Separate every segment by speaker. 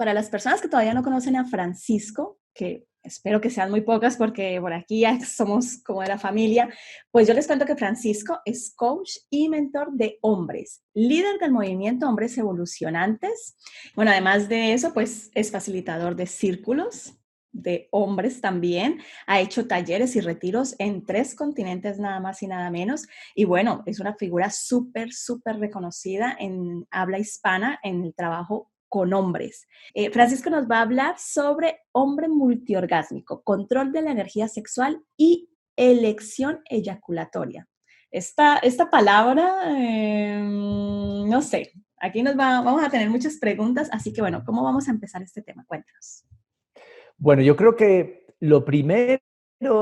Speaker 1: para las personas que todavía no conocen a Francisco, que espero que sean muy pocas porque por aquí ya somos como de la familia, pues yo les cuento que Francisco es coach y mentor de hombres, líder del movimiento Hombres Evolucionantes. Bueno, además de eso, pues es facilitador de círculos de hombres también. Ha hecho talleres y retiros en 3 continentes, nada más y nada menos. Y bueno, es una figura súper, súper reconocida en habla hispana en el trabajo con hombres. Francisco nos va a hablar sobre hombre multiorgásmico, control de la energía sexual y elección eyaculatoria. Esta palabra, no sé, aquí vamos a tener muchas preguntas, así que bueno, ¿cómo vamos a empezar este tema? Cuéntanos.
Speaker 2: Bueno, yo creo que lo primero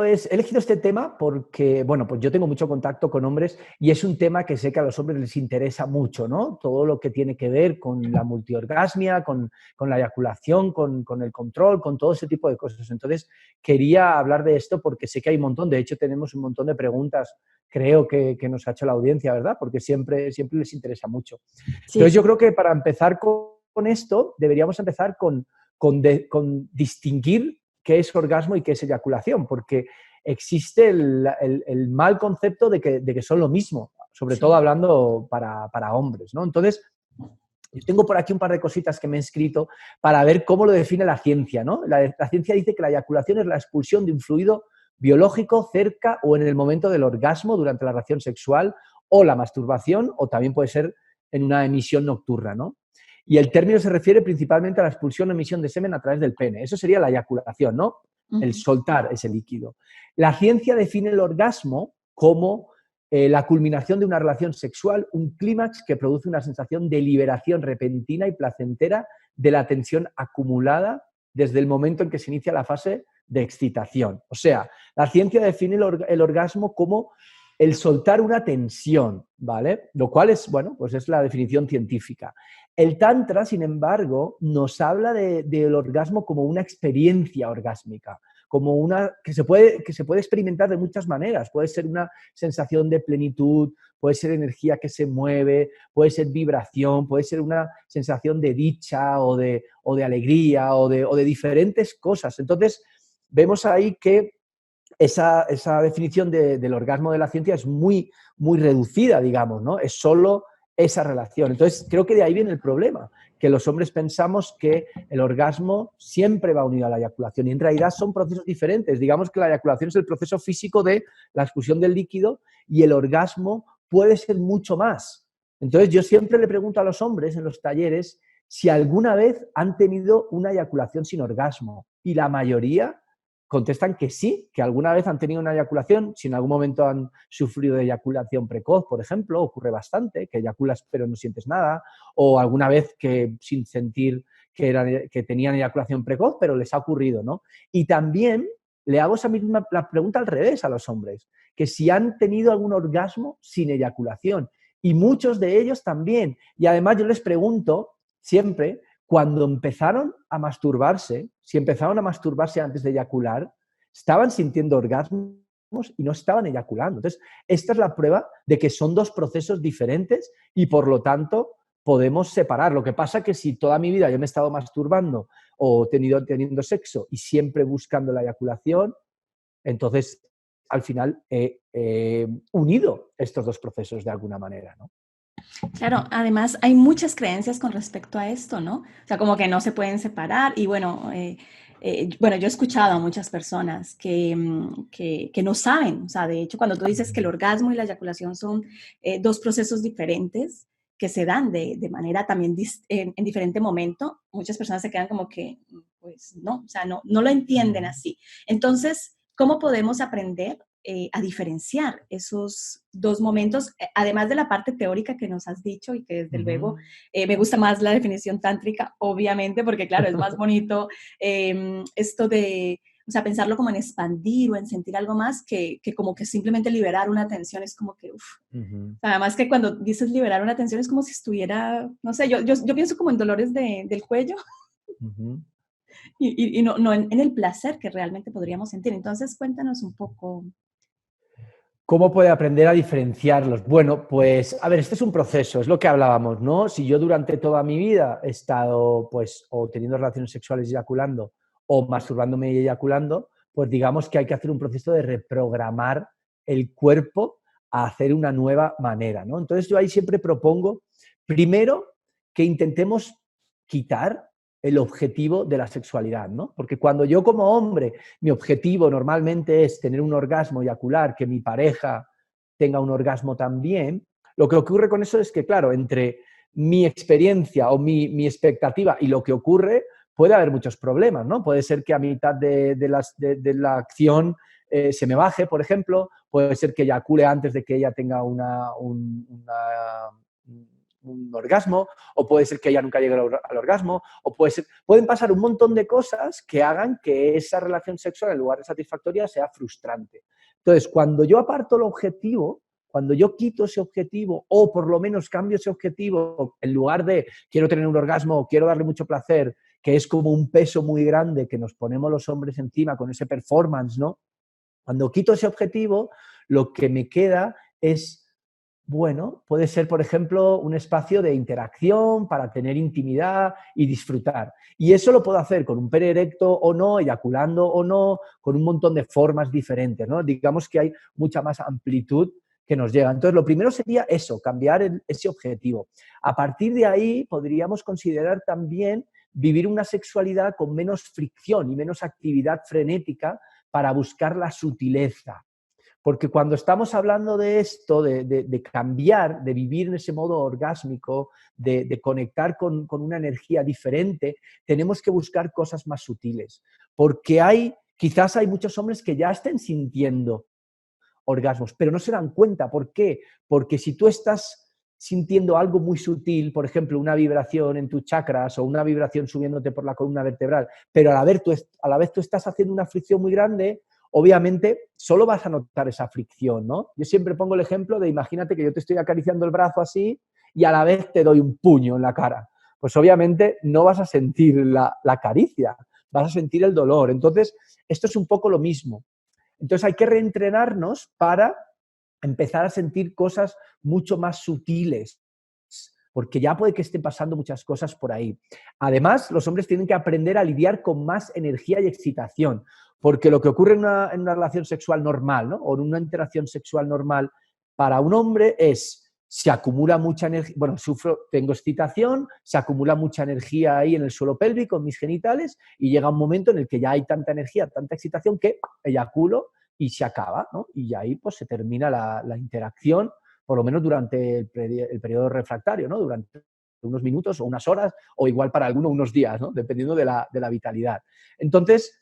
Speaker 2: es, he elegido este tema porque, bueno, pues yo tengo mucho contacto con hombres y es un tema que sé que a los hombres les interesa mucho, ¿no? Todo lo que tiene que ver con la multiorgasmia, con la eyaculación, con el control, con todo ese tipo de cosas. Entonces, quería hablar de esto porque sé que hay un montón, de hecho tenemos un montón de preguntas, creo que nos ha hecho la audiencia, ¿verdad? Porque siempre les interesa mucho.
Speaker 1: Sí,
Speaker 2: Entonces, yo
Speaker 1: sí.
Speaker 2: creo que para empezar con esto, deberíamos empezar con distinguir qué es orgasmo y qué es eyaculación, porque existe el mal concepto de que son lo mismo, sobre todo
Speaker 1: Sí.
Speaker 2: hablando para hombres, ¿no? Entonces, yo tengo por aquí un par de cositas que me he escrito para ver cómo lo define la ciencia, ¿no? La ciencia dice que la eyaculación es la expulsión de un fluido biológico cerca o en el momento del orgasmo durante la relación sexual o la masturbación, o también puede ser en una emisión nocturna, ¿no? Y el término se refiere principalmente a la expulsión o emisión de semen a través del pene. Eso sería la eyaculación, ¿no? El
Speaker 1: Ujú.
Speaker 2: soltar ese líquido. La ciencia define el orgasmo como la culminación de una relación sexual, un clímax que produce una sensación de liberación repentina y placentera de la tensión acumulada desde el momento en que se inicia la fase de excitación. O sea, la ciencia define el orgasmo como el soltar una tensión, ¿vale? Lo cual es, bueno, pues es la definición científica. El Tantra, sin embargo, nos habla del orgasmo como una experiencia orgásmica, como una que se puede experimentar de muchas maneras. Puede ser una sensación de plenitud, puede ser energía que se mueve, puede ser vibración, puede ser una sensación de dicha o de alegría o de diferentes cosas. Entonces, vemos ahí que esa definición del orgasmo de la ciencia es muy, muy reducida, digamos, ¿no? Es solo esa relación. Entonces, creo que de ahí viene el problema, que los hombres pensamos que el orgasmo siempre va unido a la eyaculación y en realidad son procesos diferentes. Digamos que la eyaculación es el proceso físico de la expulsión del líquido y el orgasmo puede ser mucho más. Entonces, yo siempre le pregunto a los hombres en los talleres si alguna vez han tenido una eyaculación sin orgasmo y la mayoría contestan que sí, que alguna vez han tenido una eyaculación, si en algún momento han sufrido de eyaculación precoz, por ejemplo, ocurre bastante, que eyaculas pero no sientes nada, o alguna vez que sin sentir que tenían eyaculación precoz, pero les ha ocurrido, ¿no? Y también le hago esa misma la pregunta al revés a los hombres, que si han tenido algún orgasmo sin eyaculación, y muchos de ellos también. Y además yo les pregunto siempre cuando empezaron a masturbarse, si empezaron a masturbarse antes de eyacular, estaban sintiendo orgasmos y no estaban eyaculando. Entonces, esta es la prueba de que son dos procesos diferentes y por lo tanto podemos separar. Lo que pasa es que si toda mi vida yo me he estado masturbando o teniendo sexo y siempre buscando la eyaculación, entonces al final he unido estos dos procesos de alguna manera, ¿no?
Speaker 1: Claro, además hay muchas creencias con respecto a esto, ¿no? O sea, como que no se pueden separar y bueno, bueno, yo he escuchado a muchas personas que no saben, o sea, de hecho, cuando tú dices que el orgasmo y la eyaculación son 2 procesos diferentes que se dan de manera también en diferente momento, muchas personas se quedan como que, pues no, o sea, no lo entienden así. Entonces, ¿cómo podemos aprender a diferenciar esos 2 momentos, además de la parte teórica que nos has dicho y que desde luego me gusta más la definición tántrica, obviamente, porque claro, es más bonito esto de, o sea, pensarlo como en expandir o en sentir algo más que como que simplemente liberar una tensión, es como que, uff, además que cuando dices liberar una tensión es como si estuviera, no sé, yo pienso como en dolores del cuello y no, no en el placer que realmente podríamos sentir. Entonces, cuéntanos un poco.
Speaker 2: ¿Cómo puede aprender a diferenciarlos? Bueno, pues, a ver, este es un proceso, es lo que hablábamos, ¿no? Si yo durante toda mi vida he estado, pues, o teniendo relaciones sexuales y eyaculando, o masturbándome y eyaculando, pues digamos que hay que hacer un proceso de reprogramar el cuerpo a hacer una nueva manera, ¿no? Entonces yo ahí siempre propongo, primero, que intentemos quitar el objetivo de la sexualidad, ¿no? Porque cuando yo como hombre, mi objetivo normalmente es tener un orgasmo eyacular, que mi pareja tenga un orgasmo también, lo que ocurre con eso es que, claro, entre mi experiencia o mi expectativa y lo que ocurre, puede haber muchos problemas, ¿no? Puede ser que a mitad de la acción se me baje, por ejemplo, puede ser que eyacule antes de que ella tenga un orgasmo, o puede ser que ella nunca llegue al orgasmo, o pueden pasar un montón de cosas que hagan que esa relación sexual, en lugar de satisfactoria, sea frustrante. Entonces, cuando yo aparto el objetivo, cuando yo quito ese objetivo, o por lo menos cambio ese objetivo, en lugar de quiero tener un orgasmo o quiero darle mucho placer, que es como un peso muy grande que nos ponemos los hombres encima con ese performance, ¿no? Cuando quito ese objetivo, lo que me queda es, bueno, puede ser, por ejemplo, un espacio de interacción para tener intimidad y disfrutar. Y eso lo puedo hacer con un pene erecto o no, eyaculando o no, con un montón de formas diferentes, ¿no? Digamos que hay mucha más amplitud que nos llega. Entonces, lo primero sería eso, cambiar ese objetivo. A partir de ahí, podríamos considerar también vivir una sexualidad con menos fricción y menos actividad frenética para buscar la sutileza. Porque cuando estamos hablando de esto, de cambiar, de vivir en ese modo orgásmico, de conectar con una energía diferente, tenemos que buscar cosas más sutiles. Porque quizás hay muchos hombres que ya estén sintiendo orgasmos, pero no se dan cuenta. ¿Por qué? Porque si tú estás sintiendo algo muy sutil, por ejemplo, una vibración en tus chakras o una vibración subiéndote por la columna vertebral, pero a la vez tú estás haciendo una fricción muy grande, obviamente solo vas a notar esa fricción, ¿no? Yo siempre pongo el ejemplo de imagínate que yo te estoy acariciando el brazo así y a la vez te doy un puño en la cara. Pues obviamente no vas a sentir la caricia, vas a sentir el dolor. Entonces, esto es un poco lo mismo. Entonces hay que reentrenarnos para empezar a sentir cosas mucho más sutiles, porque ya puede que estén pasando muchas cosas por ahí. Además, los hombres tienen que aprender a lidiar con más energía y excitación, porque lo que ocurre en una relación sexual normal, ¿no? O en una interacción sexual normal para un hombre es se acumula mucha energía, bueno, tengo excitación, se acumula mucha energía ahí en el suelo pélvico, en mis genitales, y llega un momento en el que ya hay tanta energía, tanta excitación que eyaculo y se acaba, ¿no? Y ahí pues se termina la interacción, por lo menos durante el periodo refractario, ¿no? Durante unos minutos o unas horas, o igual para algunos unos días, ¿no? Dependiendo de la vitalidad. Entonces,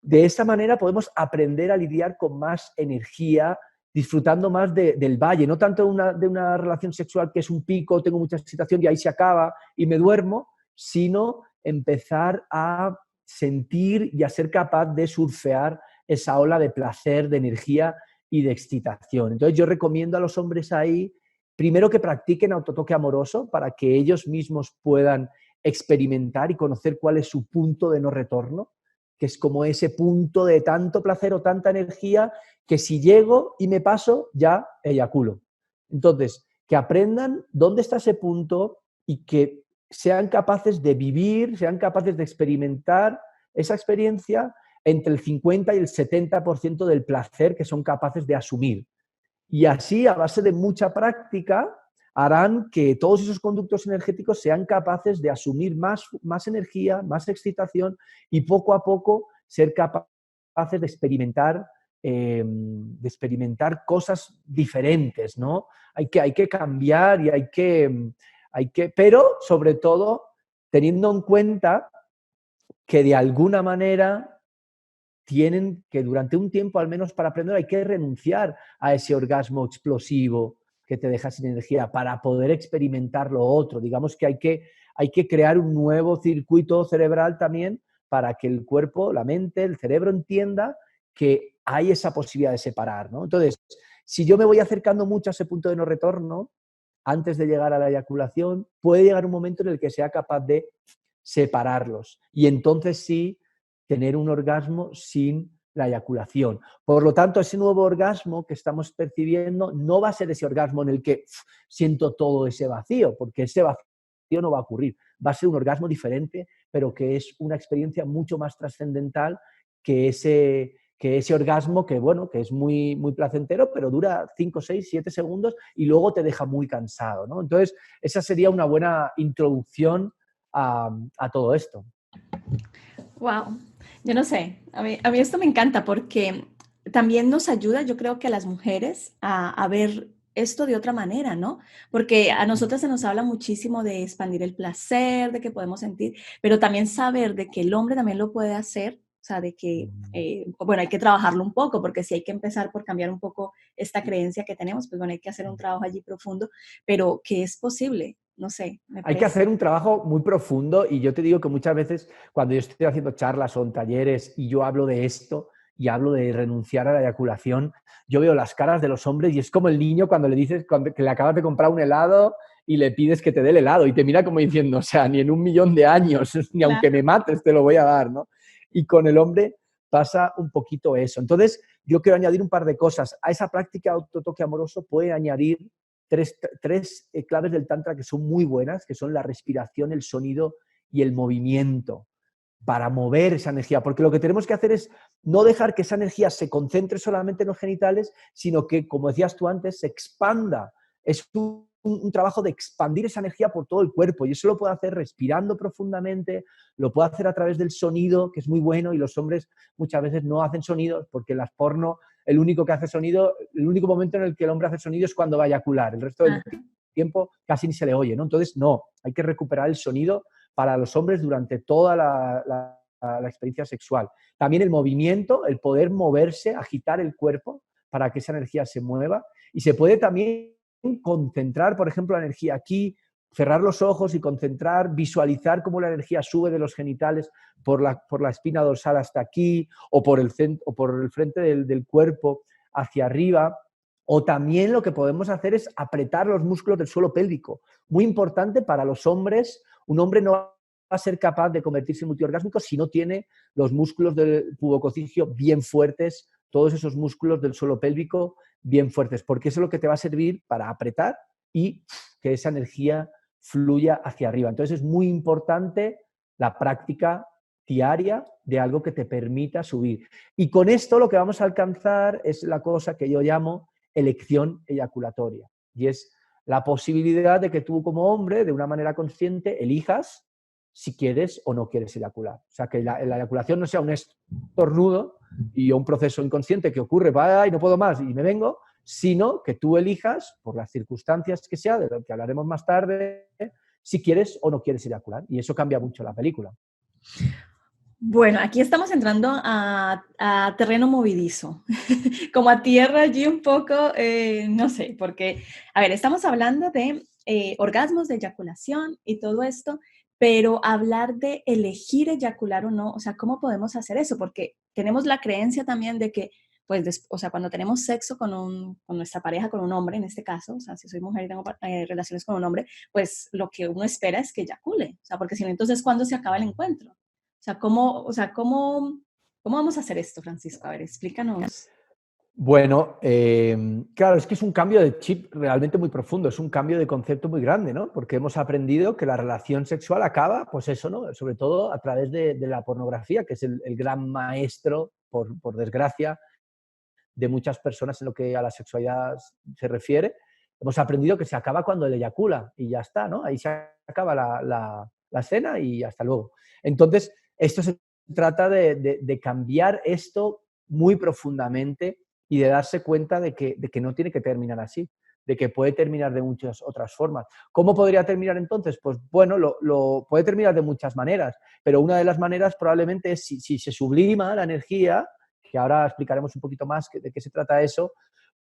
Speaker 2: de esta manera podemos aprender a lidiar con más energía, disfrutando más del valle, no tanto de una relación sexual que es un pico, tengo mucha excitación y ahí se acaba y me duermo, sino empezar a sentir y a ser capaz de surfear esa ola de placer, de energía y de excitación. Entonces yo recomiendo a los hombres ahí, primero que practiquen autotoque amoroso para que ellos mismos puedan experimentar y conocer cuál es su punto de no retorno, que es como ese punto de tanto placer o tanta energía que si llego y me paso, ya eyaculo. Entonces, que aprendan dónde está ese punto y que sean capaces de vivir, sean capaces de experimentar esa experiencia entre el 50 y el 70% del placer que son capaces de asumir. Y así, a base de mucha práctica, harán que todos esos conductos energéticos sean capaces de asumir más energía, más excitación y poco a poco ser capaces de experimentar cosas diferentes, ¿no? Hay que cambiar y pero sobre todo teniendo en cuenta que de alguna manera tienen que durante un tiempo, al menos para aprender, hay que renunciar a ese orgasmo explosivo que te deja sin energía para poder experimentar lo otro. Digamos que hay que crear un nuevo circuito cerebral también para que el cuerpo, la mente, el cerebro entienda que hay esa posibilidad de separar, ¿no? Entonces, si yo me voy acercando mucho a ese punto de no retorno, antes de llegar a la eyaculación, puede llegar un momento en el que sea capaz de separarlos. Y entonces sí tener un orgasmo sin la eyaculación. Por lo tanto, ese nuevo orgasmo que estamos percibiendo no va a ser ese orgasmo en el que siento todo ese vacío, porque ese vacío no va a ocurrir. Va a ser un orgasmo diferente, pero que es una experiencia mucho más trascendental que ese orgasmo que, bueno, que es muy, muy placentero, pero dura 5, 6, 7 segundos y luego te deja muy cansado, ¿no? Entonces, esa sería una buena introducción a todo esto.
Speaker 1: Wow, yo no sé, a mí esto me encanta porque también nos ayuda, yo creo que a las mujeres a ver esto de otra manera, ¿no? Porque a nosotras se nos habla muchísimo de expandir el placer, de que podemos sentir, pero también saber de que el hombre también lo puede hacer, o sea, de que, bueno, hay que trabajarlo un poco, porque si hay que empezar por cambiar un poco esta creencia que tenemos, pues bueno, hay que hacer un trabajo allí profundo, pero que es posible, no sé, me
Speaker 2: Hay que
Speaker 1: parece.
Speaker 2: hacer un trabajo muy profundo y yo te digo que muchas veces cuando yo estoy haciendo charlas o en talleres y yo hablo de esto y hablo de renunciar a la eyaculación, yo veo las caras de los hombres y es como el niño cuando le dices que le acabas de comprar un helado y le pides que te dé el helado y te mira como diciendo, o sea, ni en 1.000.000 de años, ni aunque
Speaker 1: Claro.
Speaker 2: me mates te lo voy a dar, ¿no? Y con el hombre pasa un poquito eso. Entonces, yo quiero añadir un par de cosas. A esa práctica de autotoque amoroso puede añadir tres claves del Tantra que son muy buenas, que son la respiración, el sonido y el movimiento, para mover esa energía. Porque lo que tenemos que hacer es no dejar que esa energía se concentre solamente en los genitales, sino que, como decías tú antes, se expanda. Es un trabajo de expandir esa energía por todo el cuerpo y eso lo puede hacer respirando profundamente, lo puede hacer a través del sonido, que es muy bueno, y los hombres muchas veces no hacen sonidos porque en las porno el único que hace sonido, el único momento en el que el hombre hace sonido es cuando va a eyacular, el resto del
Speaker 1: Ah,
Speaker 2: tiempo casi ni se le oye, ¿no? Entonces, no, hay que recuperar el sonido para los hombres durante toda la experiencia sexual. También el movimiento, el poder moverse, agitar el cuerpo para que esa energía se mueva y se puede también concentrar, por ejemplo, la energía aquí, cerrar los ojos y concentrar, visualizar cómo la energía sube de los genitales por la espina dorsal hasta aquí o por el frente del cuerpo hacia arriba. O también lo que podemos hacer es apretar los músculos del suelo pélvico. Muy importante para los hombres. Un hombre no va a ser capaz de convertirse en multiorgásmico si no tiene los músculos del pubococigio bien fuertes, todos esos músculos del suelo pélvico bien fuertes, porque eso es lo que te va a servir para apretar y que esa energía fluya hacia arriba. Entonces es muy importante la práctica diaria de algo que te permita subir. Y con esto lo que vamos a alcanzar es la cosa que yo llamo elección eyaculatoria. Y es la posibilidad de que tú como hombre, de una manera consciente, elijas si quieres o no quieres eyacular. O sea, que la eyaculación no sea un estornudo y un proceso inconsciente que ocurre, y no puedo más y me vengo, sino que tú elijas, por las circunstancias que sea, de lo que hablaremos más tarde, si quieres o no quieres eyacular. Y eso cambia mucho la película.
Speaker 1: bueno, aquí estamos entrando a terreno movidizo, como a tierra allí un poco, no sé, porque, a ver, estamos hablando de orgasmos, de eyaculación y todo esto, pero hablar de elegir eyacular o no, o sea, ¿cómo podemos hacer eso? Porque tenemos la creencia también de que, pues, o sea, cuando tenemos sexo con nuestra pareja, con un hombre en este caso, o sea, si soy mujer y tengo relaciones con un hombre, pues lo que uno espera es que eyacule, o sea, porque si no, entonces, ¿cuándo se acaba el encuentro? ¿Cómo vamos a hacer esto, Francisco? A ver, explícanos.
Speaker 2: Bueno, claro, es que es un cambio de chip realmente muy profundo, es un cambio de concepto muy grande, ¿no? Porque hemos aprendido que la relación sexual acaba, pues eso, ¿no? Sobre todo a través de la pornografía, que es el gran maestro, por desgracia, de muchas personas en lo que a la sexualidad se refiere. Hemos aprendido que se acaba cuando él eyacula y ya está, ¿no? Ahí se acaba la escena y hasta luego. Entonces, esto se trata de cambiar esto muy profundamente y de darse cuenta de que no tiene que terminar así, de que puede terminar de muchas otras formas. ¿Cómo podría terminar entonces? Pues bueno, puede terminar de muchas maneras, pero una de las maneras probablemente es si se sublima la energía, que ahora explicaremos un poquito más de qué se trata eso,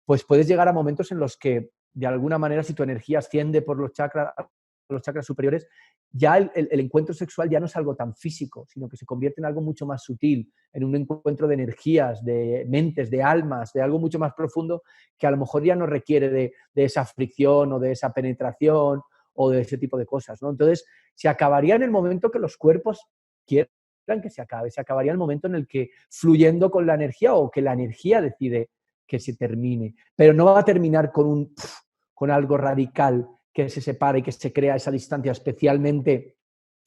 Speaker 2: pues puedes llegar a momentos en los que, de alguna manera, si tu energía asciende por los chakras superiores, ya el encuentro sexual ya no es algo tan físico, sino que se convierte en algo mucho más sutil, en un encuentro de energías, de mentes, de almas, de algo mucho más profundo que a lo mejor ya no requiere de esa fricción o de esa penetración o de ese tipo de cosas, ¿no? Entonces, se acabaría en el momento que los cuerpos quieran en que se acabe. Se acabaría el momento en el que fluyendo con la energía o que la energía decide que se termine. Pero no va a terminar con algo radical que se separe y que se crea esa distancia. Especialmente,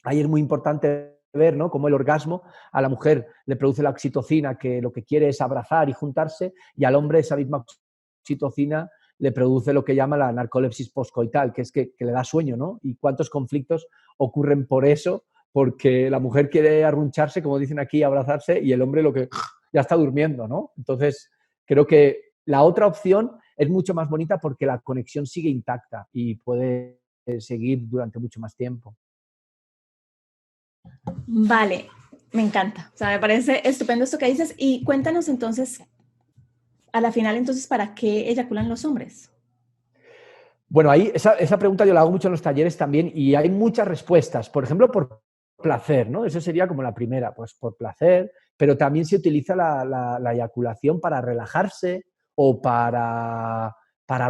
Speaker 2: ahí es muy importante ver, ¿no?, cómo el orgasmo a la mujer le produce la oxitocina, que lo que quiere es abrazar y juntarse, y al hombre esa misma oxitocina le produce lo que llama la narcolepsis postcoital, que es que le da sueño, ¿no? Y cuántos conflictos ocurren por eso, porque la mujer quiere arruncharse, como dicen aquí, abrazarse, y el hombre lo que ya está durmiendo, ¿no? Entonces, creo que la otra opción es mucho más bonita porque la conexión sigue intacta y puede seguir durante mucho más tiempo.
Speaker 1: Vale, me encanta. O sea, me parece estupendo esto que dices. Y cuéntanos entonces, a la final, entonces, ¿para qué eyaculan los hombres?
Speaker 2: Bueno, ahí esa pregunta yo la hago mucho en los talleres también y hay muchas respuestas. Por ejemplo, por placer, ¿no? Eso sería como la primera, pues por placer, pero también se utiliza la eyaculación para relajarse o para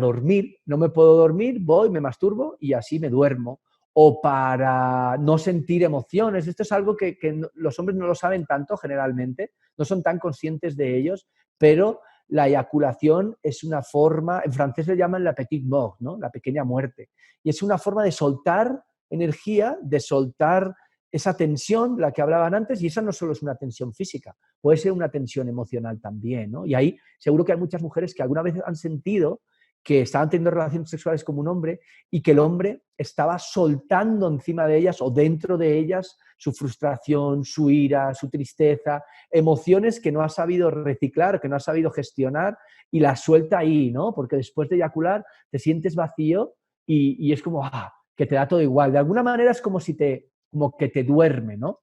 Speaker 2: dormir. No me puedo dormir, voy, me masturbo y así me duermo. O para no sentir emociones. Esto es algo que los hombres no lo saben tanto generalmente, no son tan conscientes de ellos, pero la eyaculación es una forma, en francés le llaman la petite mort, ¿no?, la pequeña muerte, y es una forma de soltar energía, de soltar esa tensión de la que hablaban antes, y esa no solo es una tensión física, puede ser una tensión emocional también, ¿no? Y ahí seguro que hay muchas mujeres que alguna vez han sentido que estaban teniendo relaciones sexuales como un hombre y que el hombre estaba soltando encima de ellas o dentro de ellas su frustración, su ira, su tristeza, emociones que no ha sabido reciclar, que no ha sabido gestionar y las suelta ahí, ¿no? Porque después de eyacular te sientes vacío y es como que te da todo igual. De alguna manera es como que te duerme, ¿no?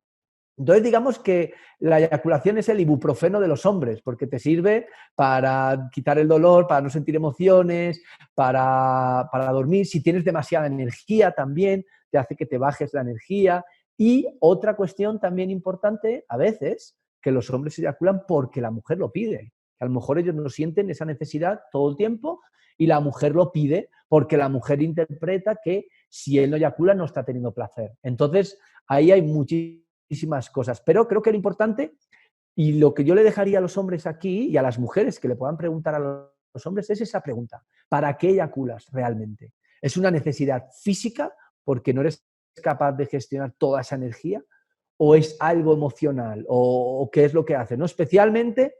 Speaker 2: Entonces, digamos que la eyaculación es el ibuprofeno de los hombres, porque te sirve para quitar el dolor, para no sentir emociones, para dormir. Si tienes demasiada energía también, te hace que te bajes la energía. Y otra cuestión también importante, a veces, que los hombres eyaculan porque la mujer lo pide. A lo mejor ellos no sienten esa necesidad todo el tiempo y la mujer lo pide porque la mujer interpreta que si él no eyacula no está teniendo placer. Entonces, ahí hay muchísimas cosas. Pero creo que lo importante y lo que yo le dejaría a los hombres aquí y a las mujeres que le puedan preguntar a los hombres es esa pregunta. ¿Para qué eyaculas realmente? ¿Es una necesidad física porque no eres capaz de gestionar toda esa energía? ¿O es algo emocional? ¿O qué es lo que hace? ¿No? Especialmente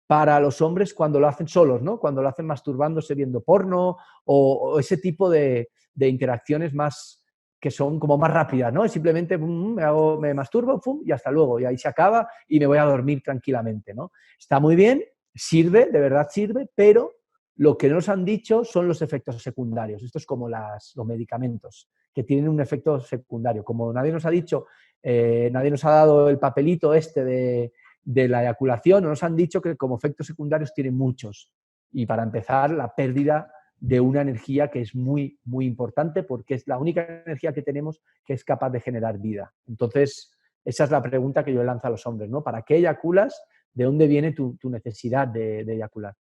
Speaker 2: para los hombres cuando lo hacen solos, ¿no? Cuando lo hacen masturbándose viendo porno o ese tipo de interacciones más que son como más rápidas, ¿no? Es simplemente me masturbo, y hasta luego, y ahí se acaba y me voy a dormir tranquilamente, ¿no? Está muy bien, sirve, de verdad sirve, pero lo que no nos han dicho son los efectos secundarios. Esto es como los medicamentos, que tienen un efecto secundario. Como nadie nos ha dicho, nadie nos ha dado el papelito este de la eyaculación, no nos han dicho que como efectos secundarios tienen muchos. Y para empezar, la pérdida de una energía que es muy, muy importante porque es la única energía que tenemos que es capaz de generar vida. Entonces, esa es la pregunta que yo lanzo a los hombres, ¿no? ¿Para qué eyaculas? ¿De dónde viene tu necesidad de eyacular?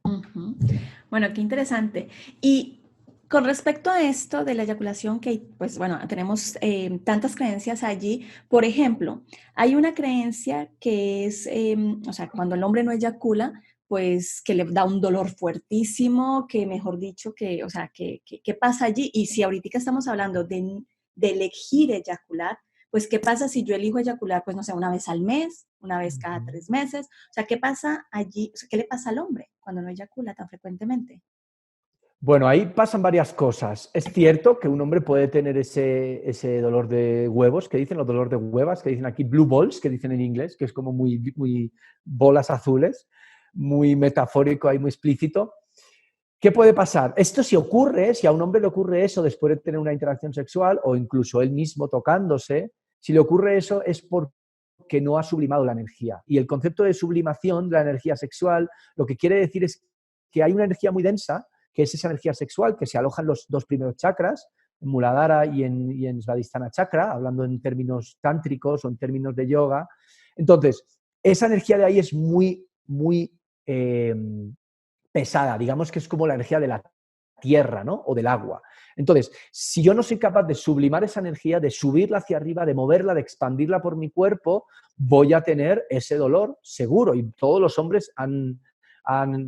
Speaker 1: Ujú. Bueno, qué interesante. Y con respecto a esto de la eyaculación, que pues bueno, tenemos tantas creencias allí. Por ejemplo, hay una creencia que es, o sea, cuando el hombre no eyacula, pues que le da un dolor fuertísimo, que mejor dicho, que, o sea, ¿qué pasa allí? Y si ahorita estamos hablando de elegir eyacular, pues ¿qué pasa si yo elijo eyacular, pues no sé, una vez al mes, una vez cada 3 meses? O sea, ¿qué pasa allí? O sea, ¿qué le pasa al hombre cuando no eyacula tan frecuentemente?
Speaker 2: Bueno, ahí pasan varias cosas. Es cierto que un hombre puede tener ese dolor de huevos, que dicen, los dolor de huevas, que dicen aquí blue balls, que dicen en inglés, que es como muy, muy bolas azules, muy metafórico y muy explícito. ¿Qué puede pasar? Esto si ocurre, si a un hombre le ocurre eso después de tener una interacción sexual o incluso él mismo tocándose, si le ocurre eso es porque no ha sublimado la energía. Y el concepto de sublimación de la energía sexual lo que quiere decir es que hay una energía muy densa, que es esa energía sexual que se aloja en los dos primeros chakras, en Muladhara y en Svadhisthana Chakra, hablando en términos tántricos o en términos de yoga. Entonces, esa energía de ahí es muy, muy pesada, digamos que es como la energía de la tierra, ¿no? O del agua. Entonces, si yo no soy capaz de sublimar esa energía, de subirla hacia arriba, de moverla, de expandirla por mi cuerpo, voy a tener ese dolor seguro. Y todos los hombres han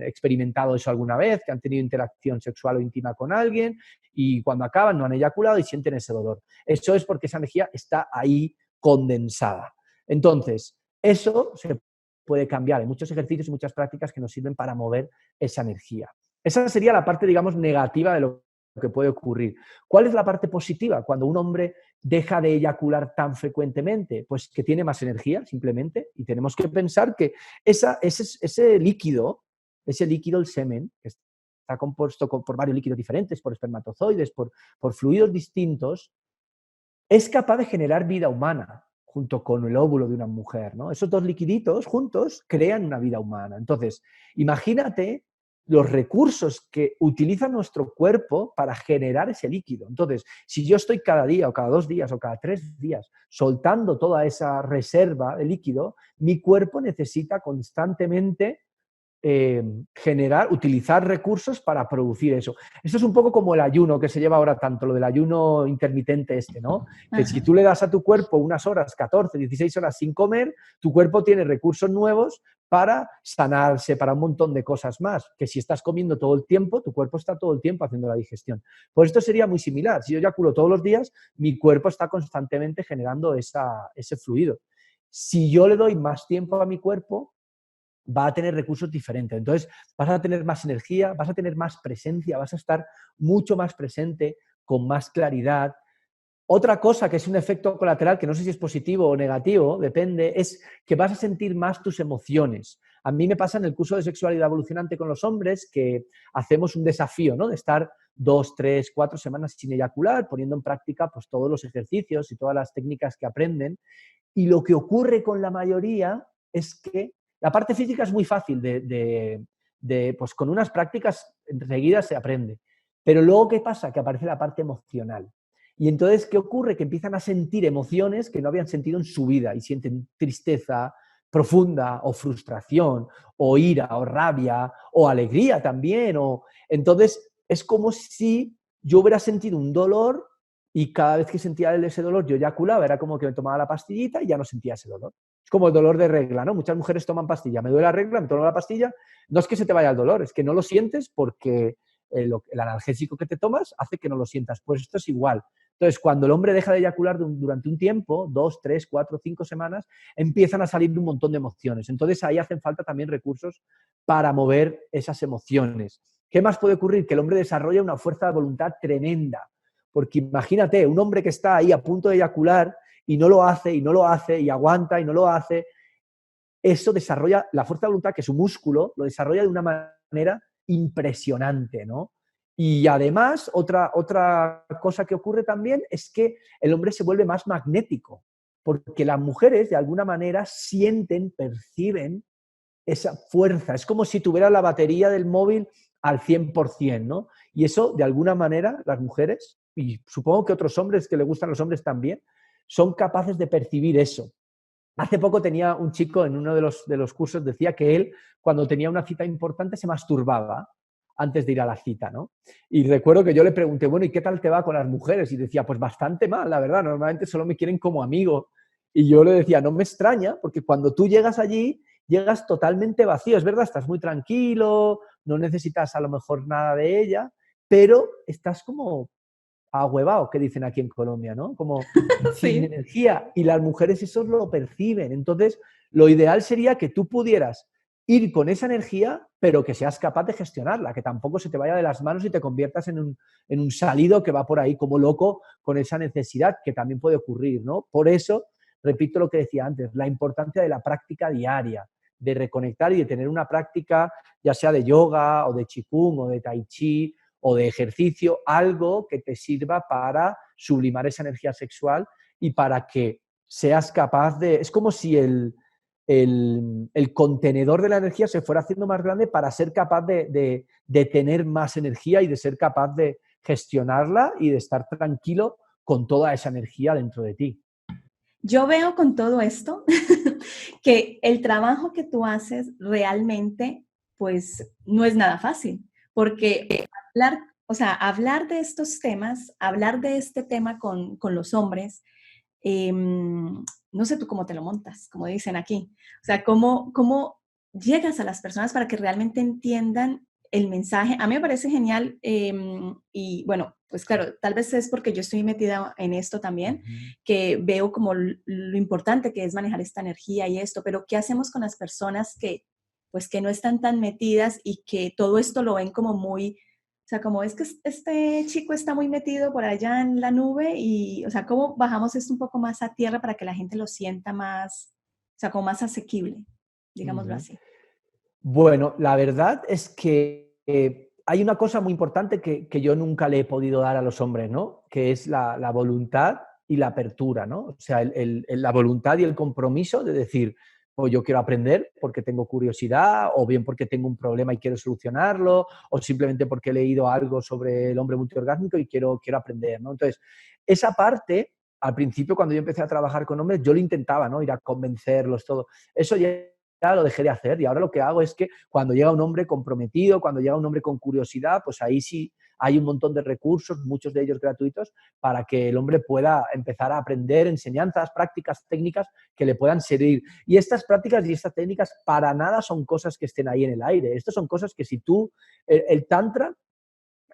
Speaker 2: experimentado eso alguna vez, que han tenido interacción sexual o íntima con alguien y cuando acaban no han eyaculado y sienten ese dolor. Eso es porque esa energía está ahí condensada. Entonces, eso se puede cambiar. Hay muchos ejercicios y muchas prácticas que nos sirven para mover esa energía. Esa sería la parte, digamos, negativa de lo que puede ocurrir. ¿Cuál es la parte positiva? Cuando un hombre deja de eyacular tan frecuentemente, pues que tiene más energía, simplemente, y tenemos que pensar que ese líquido, el semen, que está compuesto por varios líquidos diferentes, por espermatozoides, por fluidos distintos, es capaz de generar vida humana junto con el óvulo de una mujer, ¿no? Esos dos liquiditos juntos crean una vida humana. Entonces, imagínate los recursos que utiliza nuestro cuerpo para generar ese líquido. Entonces, si yo estoy cada día o cada 2 días o cada 3 días soltando toda esa reserva de líquido, mi cuerpo necesita constantemente utilizar recursos para producir eso. Esto es un poco como el ayuno que se lleva ahora tanto, lo del ayuno intermitente ¿no? Que si tú le das a tu cuerpo unas horas, 14, 16 horas sin comer, tu cuerpo tiene recursos nuevos para sanarse, para un montón de cosas más, que si estás comiendo todo el tiempo, tu cuerpo está todo el tiempo haciendo la digestión. Pues esto sería muy similar. Si yo eyaculo todos los días, mi cuerpo está constantemente generando ese fluido. Si yo le doy más tiempo a mi cuerpo, va a tener recursos diferentes. Entonces, vas a tener más energía, vas a tener más presencia, vas a estar mucho más presente, con más claridad. Otra cosa que es un efecto colateral, que no sé si es positivo o negativo, depende, es que vas a sentir más tus emociones. A mí me pasa en el curso de sexualidad evolucionante con los hombres que hacemos un desafío, ¿no? De estar 2, 3, 4 semanas sin eyacular, poniendo en práctica pues, todos los ejercicios y todas las técnicas que aprenden. Y lo que ocurre con la mayoría es que la parte física es muy fácil pues con unas prácticas enseguida se aprende. Pero luego, ¿qué pasa? Que aparece la parte emocional. Y entonces, ¿qué ocurre? Que empiezan a sentir emociones que no habían sentido en su vida y sienten tristeza profunda o frustración o ira o rabia o alegría también. Entonces, es como si yo hubiera sentido un dolor y cada vez que sentía ese dolor yo eyaculaba, era como que me tomaba la pastillita y ya no sentía ese dolor. Es como el dolor de regla, ¿no? Muchas mujeres toman pastilla, me duele la regla, me tomo la pastilla, no es que se te vaya el dolor, es que no lo sientes porque el analgésico que te tomas hace que no lo sientas. Pues esto es igual. Entonces, cuando el hombre deja de eyacular durante un tiempo, 2, 3, 4, 5 semanas, empiezan a salir un montón de emociones. Entonces, ahí hacen falta también recursos para mover esas emociones. ¿Qué más puede ocurrir? Que el hombre desarrolla una fuerza de voluntad tremenda. Porque imagínate, un hombre que está ahí a punto de eyacular y no lo hace, y no lo hace, y aguanta, y no lo hace, eso desarrolla la fuerza de voluntad, que su músculo lo desarrolla de una manera impresionante, ¿no? Y además, otra cosa que ocurre también es que el hombre se vuelve más magnético, porque las mujeres, de alguna manera, sienten, perciben esa fuerza. Es como si tuviera la batería del móvil al 100%, ¿no? Y eso, de alguna manera, las mujeres, y supongo que otros hombres que le gustan a los hombres también, son capaces de percibir eso. Hace poco tenía un chico en uno de los cursos, decía que él, cuando tenía una cita importante, se masturbaba antes de ir a la cita, ¿no? Y recuerdo que yo le pregunté, bueno, ¿y qué tal te va con las mujeres? Y decía, pues bastante mal, la verdad, normalmente solo me quieren como amigo. Y yo le decía, no me extraña, porque cuando tú llegas allí, llegas totalmente vacío, es verdad, estás muy tranquilo, no necesitas a lo mejor nada de ella, pero estás como ahuevado, que dicen aquí en Colombia, ¿no? Como sin
Speaker 1: Sí.
Speaker 2: energía. Y las mujeres eso lo perciben. Entonces, lo ideal sería que tú pudieras ir con esa energía, pero que seas capaz de gestionarla, que tampoco se te vaya de las manos y te conviertas en un salido que va por ahí como loco con esa necesidad, que también puede ocurrir, ¿no? Por eso, repito lo que decía antes, la importancia de la práctica diaria, de reconectar y de tener una práctica, ya sea de yoga o de qigong o de tai chi, o de ejercicio, algo que te sirva para sublimar esa energía sexual y para que seas capaz de... Es como si el contenedor de la energía se fuera haciendo más grande para ser capaz de tener más energía y de ser capaz de gestionarla y de estar tranquilo con toda esa energía dentro de ti.
Speaker 1: Yo veo con todo esto que el trabajo que tú haces realmente, pues, no es nada fácil, porque hablar o sea, hablar de estos temas, hablar de este tema con los hombres, no sé tú cómo te lo montas, como dicen aquí. O sea, cómo llegas a las personas para que realmente entiendan el mensaje. A mí me parece genial y bueno, pues claro, tal vez es porque yo estoy metida en esto también,
Speaker 2: Ujú.
Speaker 1: que veo como lo importante que es manejar esta energía y esto, pero ¿qué hacemos con las personas que pues que no están tan metidas y que todo esto lo ven como muy, o sea, como es que este chico está muy metido por allá en la nube y, o sea, ¿cómo bajamos esto un poco más a tierra para que la gente lo sienta más, o sea, como más asequible, digámoslo
Speaker 2: Ujú.
Speaker 1: así?
Speaker 2: Bueno, la verdad es que hay una cosa muy importante que yo nunca le he podido dar a los hombres, ¿no? Que es la voluntad y la apertura, ¿no? O sea, la voluntad y el compromiso de decir, pues yo quiero aprender porque tengo curiosidad, o bien porque tengo un problema y quiero solucionarlo, o simplemente porque he leído algo sobre el hombre multiorgásmico y quiero aprender, ¿no? Entonces, esa parte, al principio, cuando yo empecé a trabajar con hombres, yo lo intentaba, ¿no? Ir a convencerlos, todo. Eso ya lo dejé de hacer y ahora lo que hago es que cuando llega un hombre comprometido, cuando llega un hombre con curiosidad, pues ahí sí hay un montón de recursos, muchos de ellos gratuitos, para que el hombre pueda empezar a aprender enseñanzas, prácticas, técnicas que le puedan servir. Y estas prácticas y estas técnicas para nada son cosas que estén ahí en el aire. Estas son cosas que si tú, el Tantra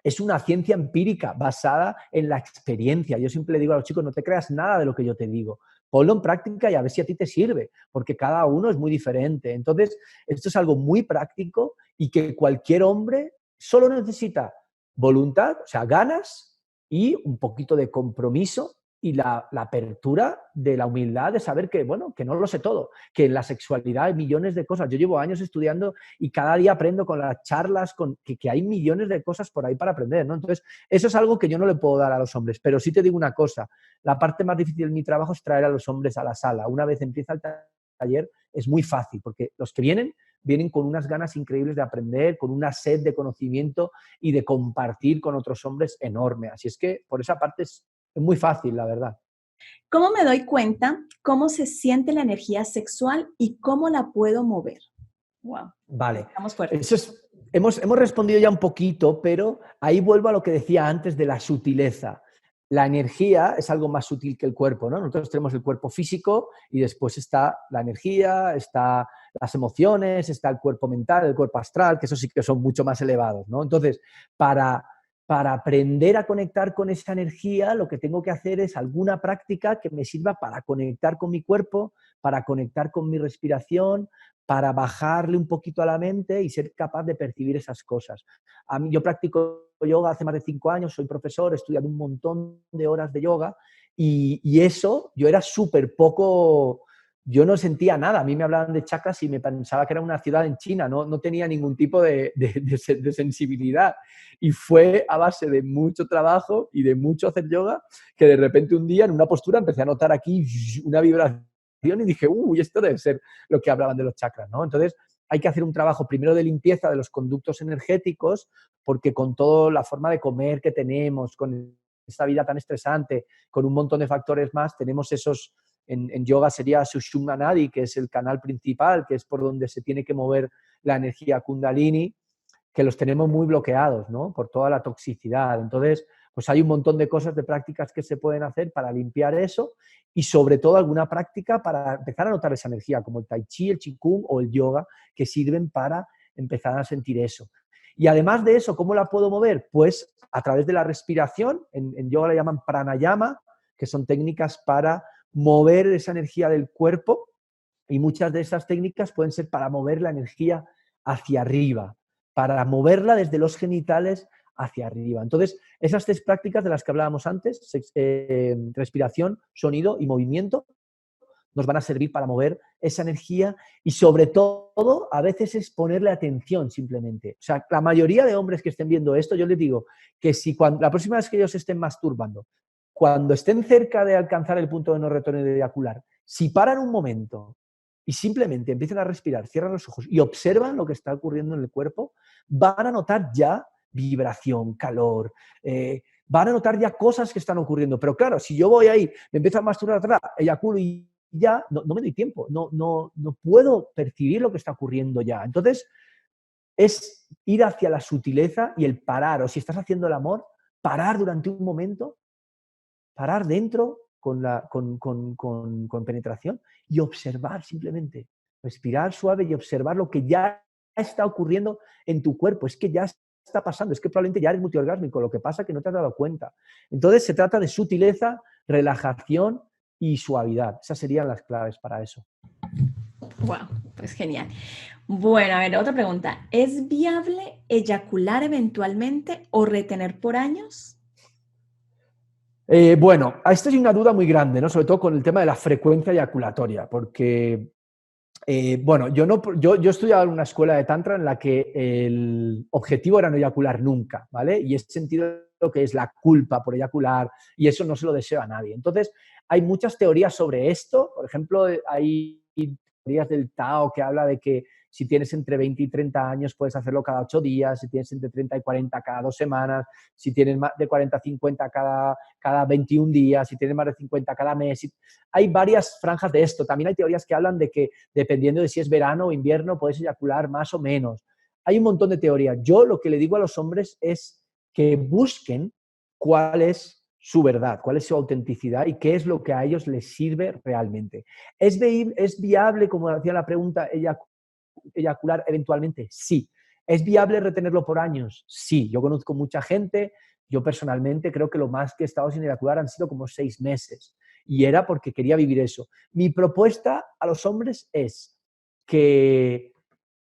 Speaker 2: es una ciencia empírica basada en la experiencia. Yo siempre le digo a los chicos, no te creas nada de lo que yo te digo. Ponlo en práctica y a ver si a ti te sirve, porque cada uno es muy diferente. Entonces, esto es algo muy práctico y que cualquier hombre solo necesita voluntad, o sea, ganas y un poquito de compromiso y la apertura de la humildad de saber que, bueno, que no lo sé todo, que en la sexualidad hay millones de cosas. Yo llevo años estudiando y cada día aprendo con las charlas, que hay millones de cosas por ahí para aprender, ¿no? Entonces, eso es algo que yo no le puedo dar a los hombres, pero sí te digo una cosa, la parte más difícil de mi trabajo es traer a los hombres a la sala. Una vez empieza el taller, es muy fácil, porque los que vienen con unas ganas increíbles de aprender, con una sed de conocimiento y de compartir con otros hombres enorme. Así es que por esa parte es muy fácil, la verdad.
Speaker 1: ¿Cómo me doy cuenta cómo se siente la energía sexual y cómo la puedo mover? Wow,
Speaker 2: Vale,
Speaker 1: estamos fuertes.
Speaker 2: eso es, hemos respondido ya un poquito, pero ahí vuelvo a lo que decía antes de la sutileza. La energía es algo más sutil que el cuerpo, ¿no? Nosotros tenemos el cuerpo físico y después está la energía, está las emociones, está el cuerpo mental, el cuerpo astral, que eso sí que son mucho más elevados, ¿no? Entonces, para, para aprender a conectar con esa energía, lo que tengo que hacer es alguna práctica que me sirva para conectar con mi cuerpo, para conectar con mi respiración, para bajarle un poquito a la mente y ser capaz de percibir esas cosas. A mí, yo practico yoga hace más de 5 años, soy profesor, he estudiado un montón de horas de yoga y eso, yo era súper poco, yo no sentía nada. A mí me hablaban de chakras y me pensaba que era una ciudad en China, no tenía ningún tipo de sensibilidad. Y fue a base de mucho trabajo y de mucho hacer yoga que de repente un día en una postura empecé a notar aquí una vibración y dije, uy, esto debe ser lo que hablaban de los chakras, ¿no? Entonces, hay que hacer un trabajo primero de limpieza de los conductos energéticos, porque con toda la forma de comer que tenemos, con esta vida tan estresante, con un montón de factores más, tenemos esos, en yoga sería Sushumna Nadi, que es el canal principal, que es por donde se tiene que mover la energía Kundalini, que los tenemos muy bloqueados, ¿no? Por toda la toxicidad. Entonces, pues hay un montón de cosas, de prácticas que se pueden hacer para limpiar eso y sobre todo alguna práctica para empezar a notar esa energía, como el tai chi, el qigong o el yoga, que sirven para empezar a sentir eso. Y además de eso, ¿cómo la puedo mover? Pues a través de la respiración, en yoga le llaman pranayama, que son técnicas para mover esa energía del cuerpo y muchas de esas técnicas pueden ser para mover la energía hacia arriba, para moverla desde los genitales hacia arriba. Entonces, esas 3 prácticas de las que hablábamos antes, respiración, sonido y movimiento, nos van a servir para mover esa energía y sobre todo a veces es ponerle atención simplemente. O sea, la mayoría de hombres que estén viendo esto, yo les digo que si la próxima vez que ellos estén masturbando, cuando estén cerca de alcanzar el punto de no retorno de eyacular, si paran un momento y simplemente empiezan a respirar, cierran los ojos y observan lo que está ocurriendo en el cuerpo, van a notar ya vibración, calor, van a notar ya cosas que están ocurriendo. Pero claro, si yo voy ahí, me empiezo a masturbar atrás, eyaculo y ya no me doy tiempo, no puedo percibir lo que está ocurriendo ya. Entonces, es ir hacia la sutileza y el parar, o si estás haciendo el amor, parar durante un momento, parar dentro con penetración y observar simplemente, respirar suave y observar lo que ya está ocurriendo en tu cuerpo. Es que ya está pasando, es que probablemente ya eres multiorgásmico, lo que pasa es que no te has dado cuenta. Entonces se trata de sutileza, relajación y suavidad. Esas serían las claves para eso.
Speaker 1: Wow, pues genial. Bueno, a ver, otra pregunta. ¿Es viable eyacular eventualmente o retener por años?
Speaker 2: Bueno, esta es una duda muy grande, ¿no? Sobre todo con el tema de la frecuencia eyaculatoria, porque, bueno, yo he estudiado en una escuela de Tantra en la que el objetivo era no eyacular nunca, ¿vale? Y he sentido lo que es la culpa por eyacular y eso no se lo deseo a nadie. Entonces, hay muchas teorías sobre esto. Por ejemplo, hay teorías del Tao que habla de que si tienes entre 20 y 30 años puedes hacerlo cada 8 días, si tienes entre 30 y 40 cada 2 semanas, si tienes más de 40 a 50 cada 21 días, si tienes más de 50 cada mes. Hay varias franjas de esto. También hay teorías que hablan de que dependiendo de si es verano o invierno puedes eyacular más o menos. Hay un montón de teorías. Yo lo que le digo a los hombres es que busquen cuál es su verdad, cuál es su autenticidad y qué es lo que a ellos les sirve realmente. ¿Es viable, como decía la pregunta, eyacular eventualmente? Sí. ¿Es viable retenerlo por años? Sí. Yo conozco mucha gente, yo personalmente creo que lo más que he estado sin eyacular han sido como 6 meses y era porque quería vivir eso. Mi propuesta a los hombres es que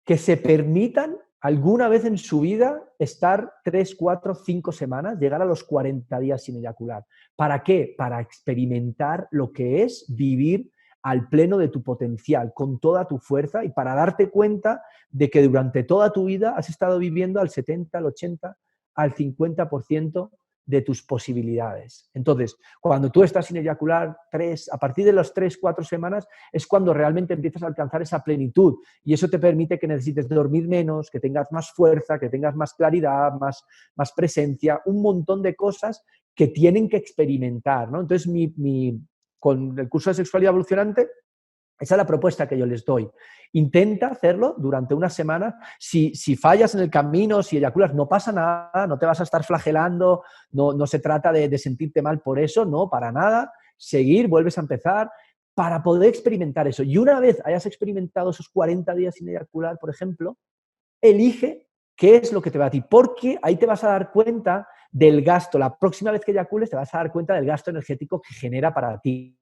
Speaker 2: se permitan alguna vez en su vida estar 3, 4, 5 semanas, llegar a los 40 días sin eyacular. ¿Para qué? Para experimentar lo que es vivir al pleno de tu potencial, con toda tu fuerza y para darte cuenta de que durante toda tu vida has estado viviendo al 70, al 80, al 50% de tus posibilidades. Entonces, cuando tú estás sin eyacular, a partir de las 3, 4 semanas, es cuando realmente empiezas a alcanzar esa plenitud. Y eso te permite que necesites dormir menos, que tengas más fuerza, que tengas más claridad, más presencia, un montón de cosas que tienen que experimentar, ¿no? Entonces, con el curso de sexualidad evolucionante, esa es la propuesta que yo les doy. Intenta hacerlo durante una semana. Si fallas en el camino, si eyaculas, no pasa nada, no te vas a estar flagelando, no se trata de sentirte mal por eso, no, para nada. Seguir, vuelves a empezar para poder experimentar eso. Y una vez hayas experimentado esos 40 días sin eyacular, por ejemplo, elige qué es lo que te va a ti, porque ahí te vas a dar cuenta del gasto. La próxima vez que eyacules te vas a dar cuenta del gasto energético que genera para ti.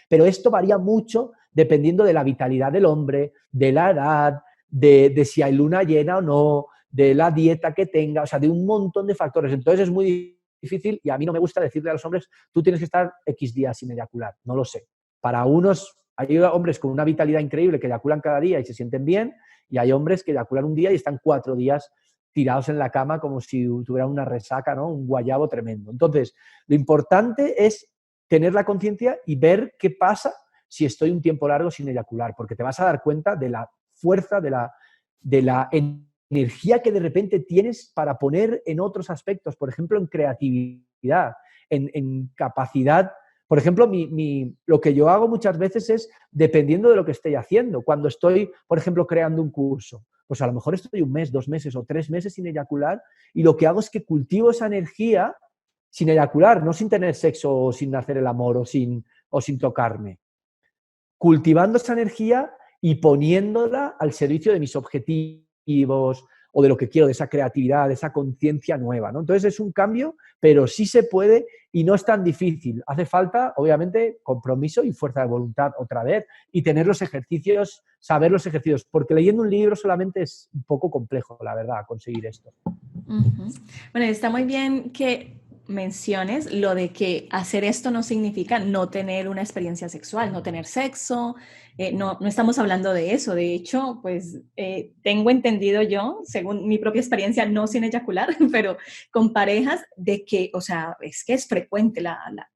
Speaker 2: Pero esto varía mucho dependiendo de la vitalidad del hombre, de la edad, de si hay luna llena o no, de la dieta que tenga, o sea, de un montón de factores. Entonces es muy difícil y a mí no me gusta decirle a los hombres, tú tienes que estar X días sin eyacular, no lo sé. Para unos, hay hombres con una vitalidad increíble que eyaculan cada día y se sienten bien, y hay hombres que eyaculan un día y están 4 días tirados en la cama como si tuvieran una resaca, ¿no? Un guayabo tremendo. Entonces, lo importante es tener la conciencia y ver qué pasa si estoy un tiempo largo sin eyacular, porque te vas a dar cuenta de la fuerza, de la energía que de repente tienes para poner en otros aspectos, por ejemplo, en creatividad, en capacidad. Por ejemplo, lo que yo hago muchas veces es, dependiendo de lo que estoy haciendo, cuando estoy, por ejemplo, creando un curso, pues a lo mejor estoy 1 mes, 2 meses o 3 meses sin eyacular y lo que hago es que cultivo esa energía sin eyacular, no sin tener sexo o sin hacer el amor o sin tocarme. Cultivando esa energía y poniéndola al servicio de mis objetivos o de lo que quiero, de esa creatividad, de esa conciencia nueva, ¿no? Entonces es un cambio, pero sí se puede y no es tan difícil. Hace falta, obviamente, compromiso y fuerza de voluntad otra vez y tener los ejercicios, saber los ejercicios, porque leyendo un libro solamente es un poco complejo, la verdad, conseguir esto.
Speaker 1: Bueno, está muy bien que menciones lo de que hacer esto no significa no tener una experiencia sexual, no tener sexo, no estamos hablando de eso. De hecho, pues tengo entendido yo, según mi propia experiencia, no sin eyacular, pero con parejas, de que, o sea, es que es frecuente,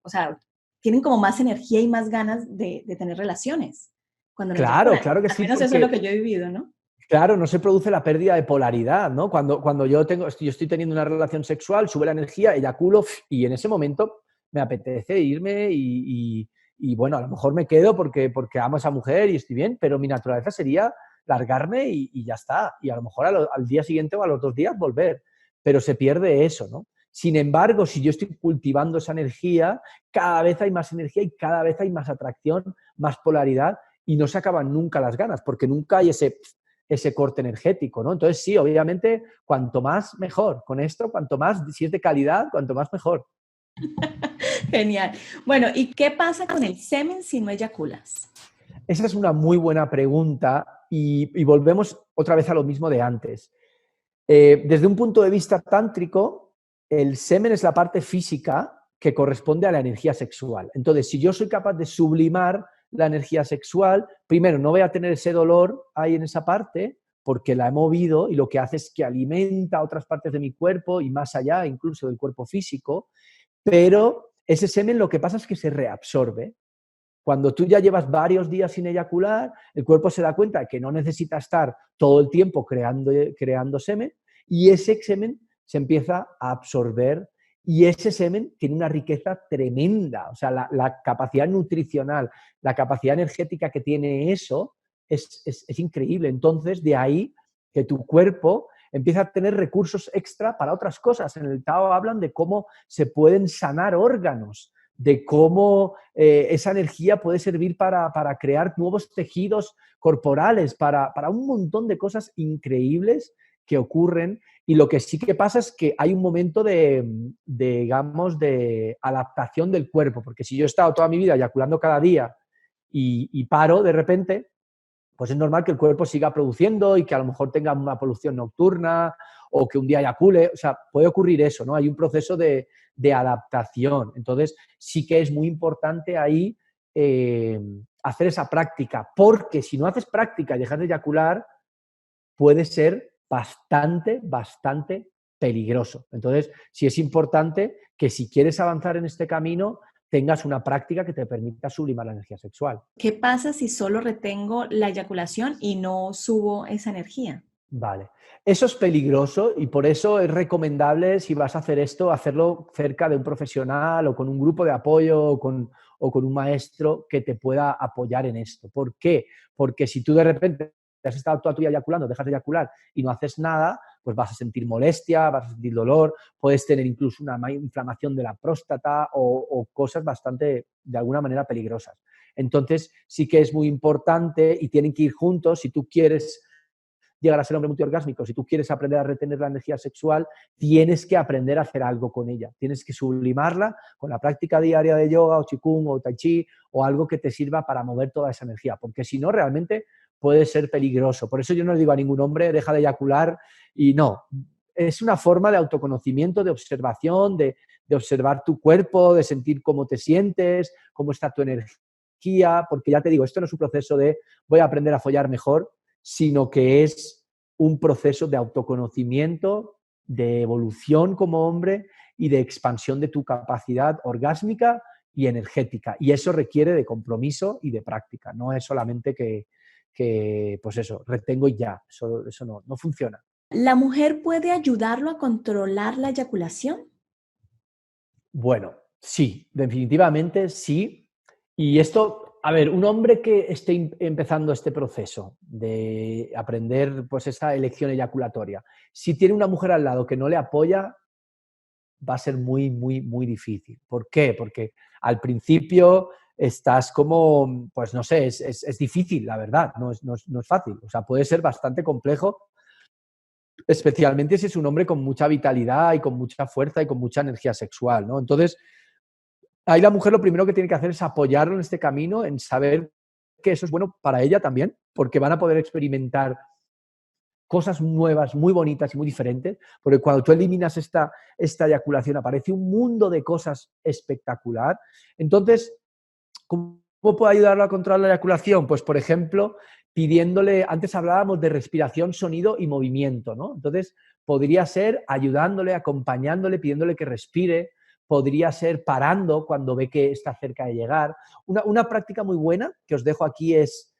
Speaker 1: o sea, tienen como más energía y más ganas de tener relaciones cuando no
Speaker 2: Claro,
Speaker 1: eyaculan.
Speaker 2: claro que
Speaker 1: Al
Speaker 2: sí,
Speaker 1: menos eso es lo
Speaker 2: porque
Speaker 1: que yo he vivido, ¿no?
Speaker 2: claro, no se produce la pérdida de polaridad, ¿no? Cuando yo estoy teniendo una relación sexual, sube la energía, eyaculo y en ese momento me apetece irme y bueno, a lo mejor me quedo porque amo a esa mujer y estoy bien, pero mi naturaleza sería largarme y ya está. Y a lo mejor al día siguiente o a los 2 días volver. Pero se pierde eso, ¿no? Sin embargo, si yo estoy cultivando esa energía, cada vez hay más energía y cada vez hay más atracción, más polaridad y no se acaban nunca las ganas, porque nunca hay ese corte energético, ¿no? Entonces, sí, obviamente, cuanto más, mejor. Con esto, cuanto más, si es de calidad, cuanto más, mejor.
Speaker 1: Genial. Bueno, ¿y qué pasa con el semen si no eyaculas?
Speaker 2: Esa es una muy buena pregunta y volvemos otra vez a lo mismo de antes. Desde un punto de vista tántrico, el semen es la parte física que corresponde a la energía sexual. Entonces, si yo soy capaz de sublimar la energía sexual, primero, no voy a tener ese dolor ahí en esa parte porque la he movido y lo que hace es que alimenta otras partes de mi cuerpo y más allá incluso del cuerpo físico, pero ese semen lo que pasa es que se reabsorbe. Cuando tú ya llevas varios días sin eyacular, el cuerpo se da cuenta de que no necesita estar todo el tiempo creando semen y ese semen se empieza a absorber y ese semen tiene una riqueza tremenda. O sea, la capacidad nutricional, la capacidad energética que tiene eso es increíble. Entonces, de ahí que tu cuerpo empieza a tener recursos extra para otras cosas. En el Tao hablan de cómo se pueden sanar órganos, de cómo esa energía puede servir para crear nuevos tejidos corporales, para un montón de cosas increíbles que ocurren. Y lo que sí que pasa es que hay un momento digamos, de adaptación del cuerpo, porque si yo he estado toda mi vida eyaculando cada día y paro de repente, pues es normal que el cuerpo siga produciendo y que a lo mejor tenga una polución nocturna o que un día eyacule. O sea, puede ocurrir eso, ¿no? Hay un proceso de adaptación. Entonces, sí que es muy importante ahí hacer esa práctica, porque si no haces práctica y dejas de eyacular, puede ser bastante, bastante peligroso. Entonces, sí es importante que si quieres avanzar en este camino, tengas una práctica que te permita sublimar la energía sexual.
Speaker 1: ¿Qué pasa si solo retengo la eyaculación y no subo esa energía?
Speaker 2: Vale. Eso es peligroso y por eso es recomendable, si vas a hacer esto, hacerlo cerca de un profesional o con un grupo de apoyo o con un maestro que te pueda apoyar en esto. ¿Por qué? Porque si tú de repente has estado toda tu vida eyaculando, dejas de eyacular y no haces nada, pues vas a sentir molestia, vas a sentir dolor, puedes tener incluso una inflamación de la próstata o cosas bastante, de alguna manera, peligrosas. Entonces, sí que es muy importante y tienen que ir juntos si tú quieres llegar a ser hombre multiorgásmico, si tú quieres aprender a retener la energía sexual, tienes que aprender a hacer algo con ella. Tienes que sublimarla con la práctica diaria de yoga o qigong o tai chi o algo que te sirva para mover toda esa energía, porque si no, realmente puede ser peligroso. Por eso yo no le digo a ningún hombre, deja de eyacular y no. Es una forma de autoconocimiento, de observación, de observar tu cuerpo, de sentir cómo te sientes, cómo está tu energía, porque ya te digo, esto no es un proceso de voy a aprender a follar mejor, sino que es un proceso de autoconocimiento, de evolución como hombre y de expansión de tu capacidad orgásmica y energética. Y eso requiere de compromiso y de práctica. No es solamente que pues eso, retengo y ya. Eso no funciona.
Speaker 1: ¿La mujer puede ayudarlo a controlar la eyaculación?
Speaker 2: Bueno, sí, definitivamente sí. Y esto, a ver, un hombre que esté empezando este proceso de aprender pues esa elección eyaculatoria, si tiene una mujer al lado que no le apoya, va a ser muy, muy, muy difícil. ¿Por qué? Porque al principio estás como, pues no sé, es difícil, la verdad, no es fácil. O sea, puede ser bastante complejo, especialmente si es un hombre con mucha vitalidad y con mucha fuerza y con mucha energía sexual, ¿no? Entonces, ahí la mujer lo primero que tiene que hacer es apoyarlo en este camino, en saber que eso es bueno para ella también, porque van a poder experimentar cosas nuevas, muy bonitas y muy diferentes, porque cuando tú eliminas esta eyaculación aparece un mundo de cosas espectacular. Entonces, ¿cómo puedo ayudarlo a controlar la eyaculación? Pues, por ejemplo, pidiéndole, antes hablábamos de respiración, sonido y movimiento, ¿no? Entonces, podría ser ayudándole, acompañándole, pidiéndole que respire, podría ser parando cuando ve que está cerca de llegar. Una práctica muy buena que os dejo aquí es,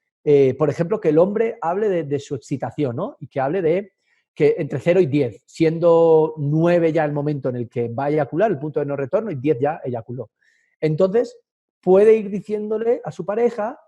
Speaker 2: por ejemplo, que el hombre hable de su excitación, ¿no? Y que hable de que entre 0 y 10, siendo 9 ya el momento en el que va a eyacular, el punto de no retorno, y 10 ya eyaculó. Entonces, puede ir diciéndole a su pareja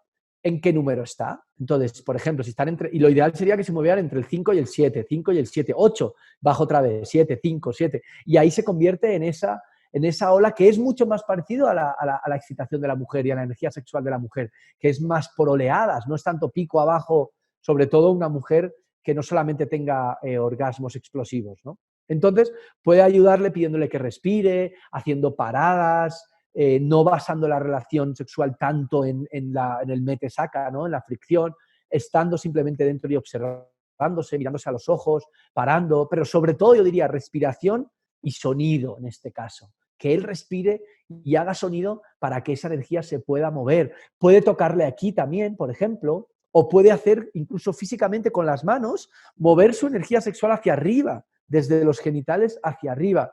Speaker 2: en qué número está. Entonces, por ejemplo, si están entre, y lo ideal sería que se movieran entre el 5 y el 7, 5 y el 7, 8, bajo otra vez, 7, 5, 7, y ahí se convierte en esa ola que es mucho más parecido a la excitación de la mujer y a la energía sexual de la mujer, que es más por oleadas, no es tanto pico abajo, sobre todo una mujer que no solamente tenga orgasmos explosivos, ¿no? Entonces, puede ayudarle pidiéndole que respire, haciendo paradas, no basando la relación sexual tanto en el mete-saca, ¿no? En la fricción, estando simplemente dentro y observándose, mirándose a los ojos, parando, pero sobre todo yo diría respiración y sonido en este caso. Que él respire y haga sonido para que esa energía se pueda mover. Puede tocarle aquí también, por ejemplo, o puede hacer incluso físicamente con las manos, mover su energía sexual hacia arriba, desde los genitales hacia arriba.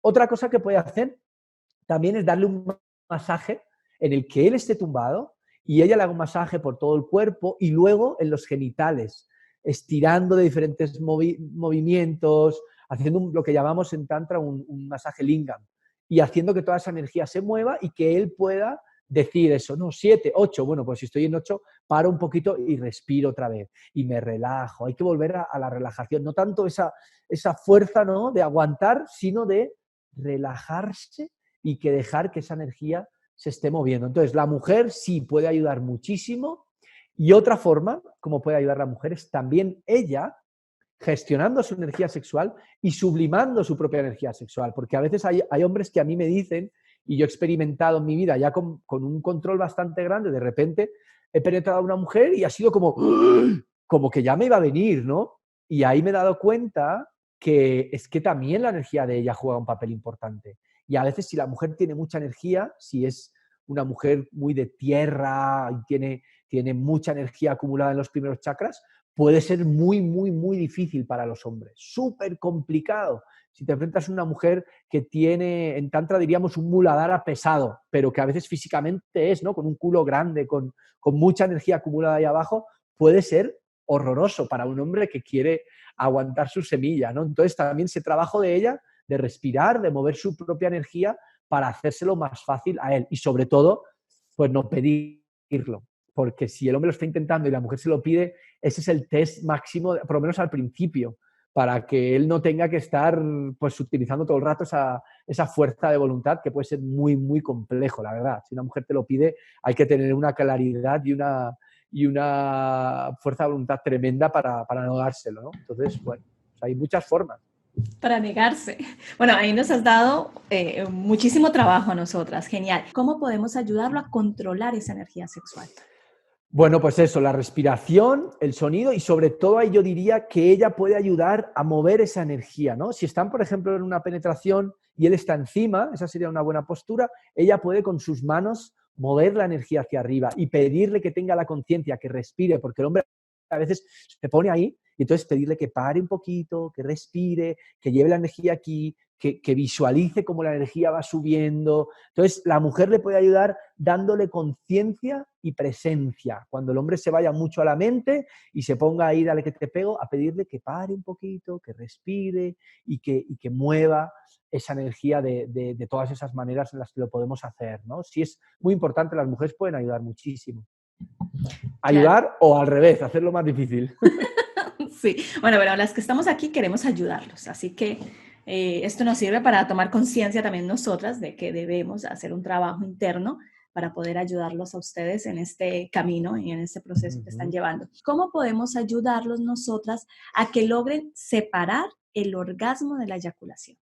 Speaker 2: Otra cosa que puede hacer también es darle un masaje en el que él esté tumbado y ella le haga un masaje por todo el cuerpo y luego en los genitales, estirando de diferentes movimientos, haciendo lo que llamamos en Tantra un masaje lingam y haciendo que toda esa energía se mueva y que él pueda decir eso, no, 7, 8, bueno, pues si estoy en 8, paro un poquito y respiro otra vez y me relajo. Hay que volver a la relajación, no tanto esa fuerza, ¿no?, de aguantar, sino de relajarse y que dejar que esa energía se esté moviendo. Entonces, la mujer sí puede ayudar muchísimo y otra forma como puede ayudar la mujer es también ella gestionando su energía sexual y sublimando su propia energía sexual, porque a veces hay hombres que a mí me dicen, y yo he experimentado en mi vida ya con un control bastante grande, de repente he penetrado a una mujer y ha sido como que ya me iba a venir, ¿no? Y ahí me he dado cuenta que es que también la energía de ella juega un papel importante. Y a veces si la mujer tiene mucha energía, si es una mujer muy de tierra y tiene mucha energía acumulada en los primeros chakras, puede ser muy, muy, muy difícil para los hombres, súper complicado. Si te enfrentas a una mujer que tiene, en Tantra diríamos, un muladhara pesado, pero que a veces físicamente es, ¿no?, con un culo grande, con mucha energía acumulada ahí abajo, puede ser horroroso para un hombre que quiere aguantar su semilla, ¿no? Entonces también ese trabajo de ella, de respirar, de mover su propia energía para hacérselo más fácil a él y sobre todo, pues no pedirlo, porque si el hombre lo está intentando y la mujer se lo pide, ese es el test máximo, por lo menos al principio, para que él no tenga que estar pues utilizando todo el rato esa fuerza de voluntad que puede ser muy, muy complejo, la verdad. Si una mujer te lo pide, hay que tener una claridad y una fuerza de voluntad tremenda para no dárselo, ¿no? Entonces, bueno, pues hay muchas formas.
Speaker 1: Para negarse. Bueno, ahí nos has dado muchísimo trabajo a nosotras, genial. ¿Cómo podemos ayudarlo a controlar esa energía sexual?
Speaker 2: Bueno, pues eso, la respiración, el sonido y sobre todo ahí yo diría que ella puede ayudar a mover esa energía, ¿no? Si están, por ejemplo, en una penetración y él está encima, esa sería una buena postura, ella puede con sus manos mover la energía hacia arriba y pedirle que tenga la conciencia, que respire, porque el hombre a veces se pone ahí y entonces pedirle que pare un poquito, que respire, que lleve la energía aquí, que visualice cómo la energía va subiendo. Entonces, la mujer le puede ayudar dándole conciencia y presencia. Cuando el hombre se vaya mucho a la mente y se ponga ahí, dale que te pego, a pedirle que pare un poquito, que respire y que mueva esa energía de todas esas maneras en las que lo podemos hacer, ¿no? Sí, es muy importante, las mujeres pueden ayudar muchísimo.
Speaker 1: Claro.
Speaker 2: Ayudar o al revés, hacerlo más difícil.
Speaker 1: Sí, bueno, pero las que estamos aquí queremos ayudarlos, así que esto nos sirve para tomar conciencia también nosotras de que debemos hacer un trabajo interno para poder ayudarlos a ustedes en este camino y en este proceso que están llevando. ¿Cómo podemos ayudarlos nosotras a que logren separar el orgasmo de la eyaculación?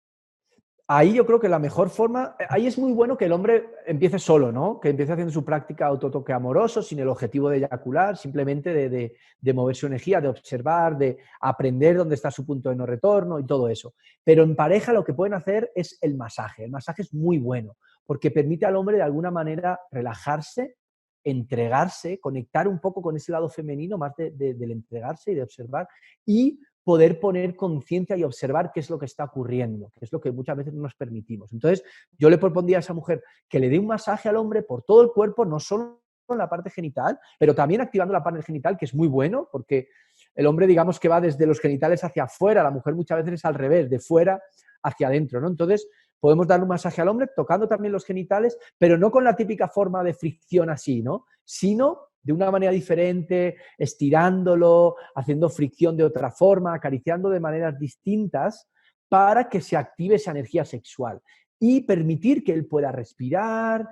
Speaker 2: Ahí yo creo que la mejor forma, ahí es muy bueno que el hombre empiece solo, ¿no? Que empiece haciendo su práctica autotoque amoroso, sin el objetivo de eyacular, simplemente de mover su energía, de observar, de aprender dónde está su punto de no retorno y todo eso. Pero en pareja lo que pueden hacer es el masaje. El masaje es muy bueno, porque permite al hombre de alguna manera relajarse, entregarse, conectar un poco con ese lado femenino, más del entregarse y de observar, y poder poner conciencia y observar qué es lo que está ocurriendo, que es lo que muchas veces no nos permitimos. Entonces, yo le propondría a esa mujer que le dé un masaje al hombre por todo el cuerpo, no solo en la parte genital, pero también activando la parte genital, que es muy bueno, porque el hombre, digamos que va desde los genitales hacia afuera, la mujer muchas veces es al revés, de fuera hacia adentro, ¿no? Entonces, podemos darle un masaje al hombre tocando también los genitales, pero no con la típica forma de fricción así, ¿no? Sino de una manera diferente, estirándolo, haciendo fricción de otra forma, acariciando de maneras distintas para que se active esa energía sexual y permitir que él pueda respirar,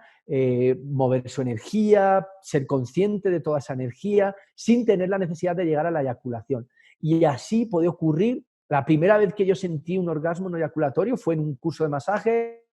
Speaker 2: mover su energía, ser consciente de toda esa energía sin tener la necesidad de llegar a la eyaculación. Y así puede ocurrir. La primera vez que yo sentí un orgasmo no eyaculatorio fue en un curso de masaje.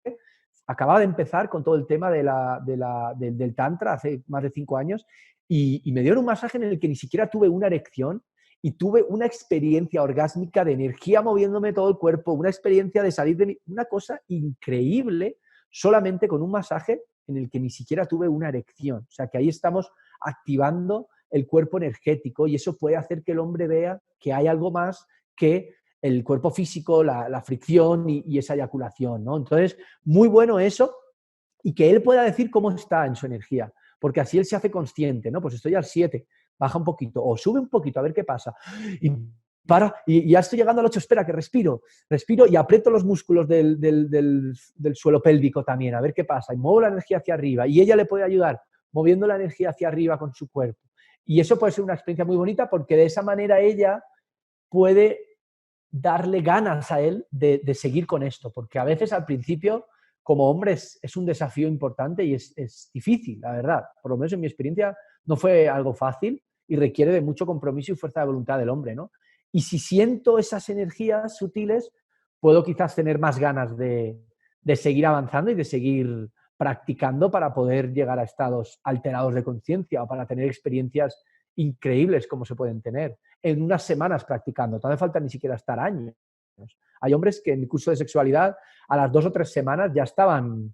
Speaker 2: Acababa de empezar con todo el tema del tantra hace más de 5 años y me dieron un masaje en el que ni siquiera tuve una erección y tuve una experiencia orgásmica de energía moviéndome todo el cuerpo, una experiencia de salir de una cosa increíble solamente con un masaje en el que ni siquiera tuve una erección. O sea que ahí estamos activando el cuerpo energético y eso puede hacer que el hombre vea que hay algo más que el cuerpo físico, la fricción y esa eyaculación, ¿no? Entonces, muy bueno eso y que él pueda decir cómo está en su energía, porque así él se hace consciente, ¿no? Pues estoy al 7, baja un poquito o sube un poquito a ver qué pasa. Y ya estoy llegando al 8, espera, que respiro y aprieto los músculos del suelo pélvico también, a ver qué pasa, y muevo la energía hacia arriba y ella le puede ayudar moviendo la energía hacia arriba con su cuerpo. Y eso puede ser una experiencia muy bonita porque de esa manera ella puede darle ganas a él de seguir con esto, porque a veces al principio, como hombre, es un desafío importante y es difícil, la verdad. Por lo menos en mi experiencia no fue algo fácil y requiere de mucho compromiso y fuerza de voluntad del hombre, ¿no? Y si siento esas energías sutiles, puedo quizás tener más ganas de seguir avanzando y de seguir practicando para poder llegar a estados alterados de conciencia o para tener experiencias increíbles como se pueden tener en unas semanas practicando. No hace falta ni siquiera estar años. Hay hombres que en mi curso de sexualidad a las 2 o 3 semanas ya estaban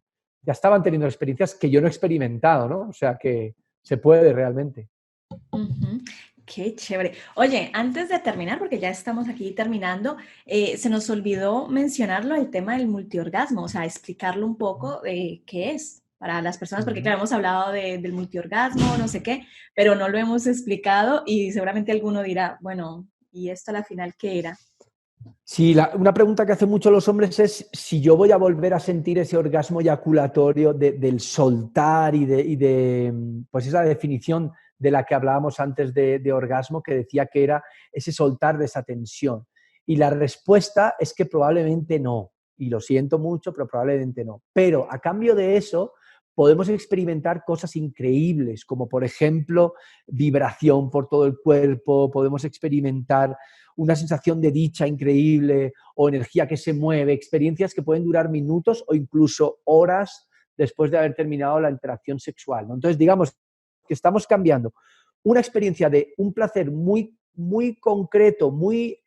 Speaker 2: teniendo experiencias que yo no he experimentado, ¿no? O sea que se puede realmente.
Speaker 1: Ujú. Qué chévere. Oye, antes de terminar, porque ya estamos aquí terminando, se nos olvidó mencionarlo, el tema del multiorgasmo, o sea, explicarlo un poco de qué es para las personas, porque claro, hemos hablado del multiorgasmo, no sé qué, pero no lo hemos explicado y seguramente alguno dirá, bueno, ¿y esto a la final qué era?
Speaker 2: Sí, una pregunta que hacen mucho los hombres es si yo voy a volver a sentir ese orgasmo eyaculatorio del soltar pues esa definición de la que hablábamos antes de orgasmo, que decía que era ese soltar de esa tensión. Y la respuesta es que probablemente no. Y lo siento mucho, pero probablemente no. Pero a cambio de eso, podemos experimentar cosas increíbles, como por ejemplo vibración por todo el cuerpo, podemos experimentar una sensación de dicha increíble o energía que se mueve, experiencias que pueden durar minutos o incluso horas después de haber terminado la interacción sexual, ¿no? Entonces, digamos que estamos cambiando una experiencia de un placer muy, muy concreto, muy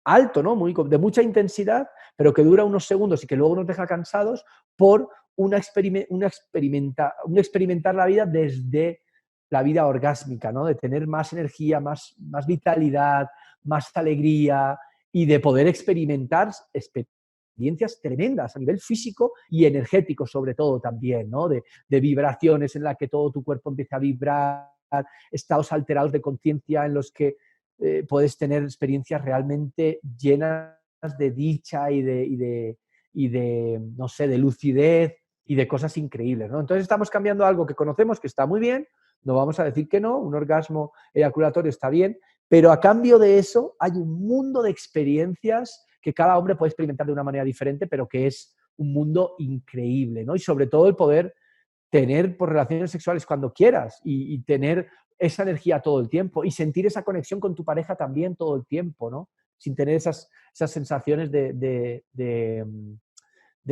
Speaker 2: alto, ¿no? De mucha intensidad, pero que dura unos segundos y que luego nos deja cansados, por un experimentar la vida desde la vida orgásmica, ¿no? De tener más energía, más vitalidad, más alegría y de poder experimentar experiencias tremendas a nivel físico y energético sobre todo también, ¿no? De vibraciones en las que todo tu cuerpo empieza a vibrar, estados alterados de conciencia en los que puedes tener experiencias realmente llenas de dicha no sé, de lucidez y de cosas increíbles, ¿no? Entonces estamos cambiando algo que conocemos, que está muy bien, no vamos a decir que no, un orgasmo eyaculatorio está bien, pero a cambio de eso hay un mundo de experiencias que cada hombre puede experimentar de una manera diferente, pero que es un mundo increíble, ¿no? Y sobre todo el poder tener por relaciones sexuales cuando quieras y tener esa energía todo el tiempo y sentir esa conexión con tu pareja también todo el tiempo, ¿no? Sin tener esas sensaciones de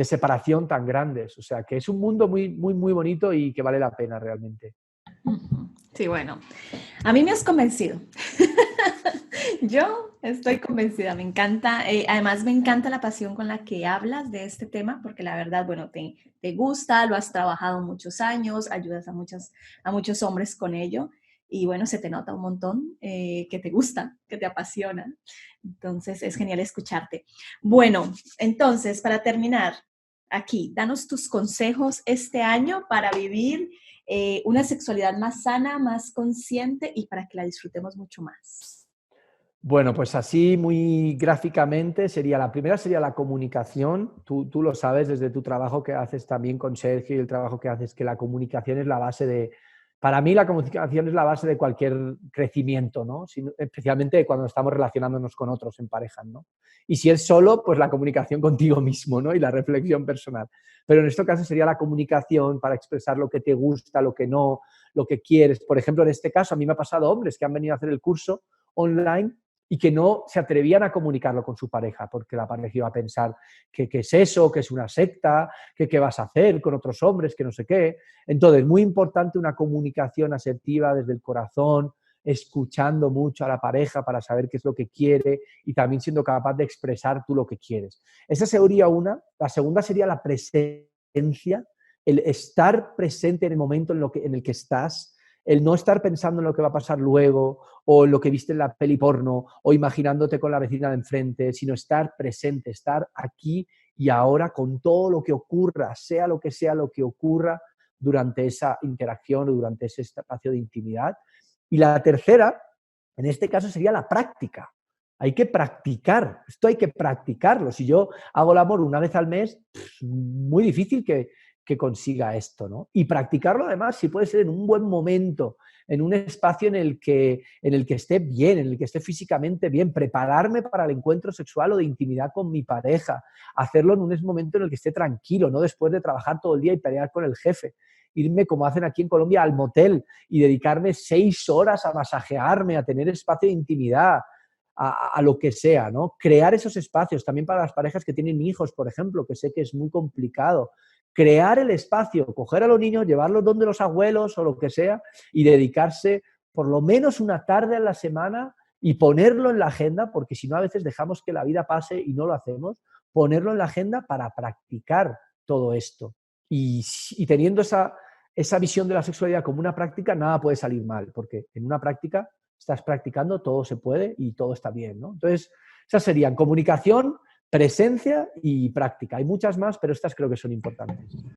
Speaker 2: separación tan grandes. O sea, que es un mundo muy, muy, muy bonito y que vale la pena realmente.
Speaker 1: Sí, bueno, a mí me has convencido. Yo estoy convencida, me encanta, además me encanta la pasión con la que hablas de este tema, porque la verdad, bueno, te gusta, lo has trabajado muchos años, ayudas a muchos hombres con ello y bueno, se te nota un montón que te gusta, que te apasiona. Entonces es genial escucharte. Bueno, entonces, para terminar, aquí, danos tus consejos este año para vivir una sexualidad más sana, más consciente y para que la disfrutemos mucho más.
Speaker 2: Bueno, pues así muy gráficamente la primera sería la comunicación. Tú lo sabes desde tu trabajo que haces también con Sergio y el trabajo que haces, que la comunicación es la base Para mí la comunicación es la base de cualquier crecimiento, ¿no? Especialmente cuando estamos relacionándonos con otros en pareja, ¿no? Y si es solo, pues la comunicación contigo mismo, ¿no? Y la reflexión personal. Pero en este caso sería la comunicación para expresar lo que te gusta, lo que no, lo que quieres. Por ejemplo, en este caso a mí me ha pasado hombres que han venido a hacer el curso online y que no se atrevían a comunicarlo con su pareja, porque la pareja iba a pensar que es eso, que es una secta, que qué vas a hacer con otros hombres, que no sé qué. Entonces, muy importante una comunicación asertiva desde el corazón, escuchando mucho a la pareja para saber qué es lo que quiere y también siendo capaz de expresar tú lo que quieres. Esa sería una. La segunda sería la presencia, el estar presente en el momento en el que estás, el no estar pensando en lo que va a pasar luego o en lo que viste en la peli porno o imaginándote con la vecina de enfrente, sino estar presente, estar aquí y ahora con todo lo que ocurra, sea lo que ocurra durante esa interacción o durante ese espacio de intimidad. Y la tercera, en este caso, sería la práctica. Hay que practicar, esto hay que practicarlo. Si yo hago el amor una vez al mes, muy difícil que consiga esto, ¿no? Y practicarlo además, si puede ser en un buen momento, en un espacio en el que esté bien, en el que esté físicamente bien, prepararme para el encuentro sexual o de intimidad con mi pareja, hacerlo en un momento en el que esté tranquilo, no después de trabajar todo el día y pelear con el jefe, irme como hacen aquí en Colombia al motel y dedicarme 6 horas a masajearme, a tener espacio de intimidad, a lo que sea, ¿no? Crear esos espacios también para las parejas que tienen hijos, por ejemplo, que sé que es muy complicado. Crear el espacio, coger a los niños, llevarlos donde los abuelos o lo que sea y dedicarse por lo menos una tarde a la semana y ponerlo en la agenda, porque si no a veces dejamos que la vida pase y no lo hacemos, ponerlo en la agenda para practicar todo esto. Y teniendo esa visión de la sexualidad como una práctica, nada puede salir mal, porque en una práctica estás practicando, todo se puede y todo está bien, ¿no? Entonces, esas serían comunicación, presencia y práctica. Hay muchas más, pero estas creo que son importantes.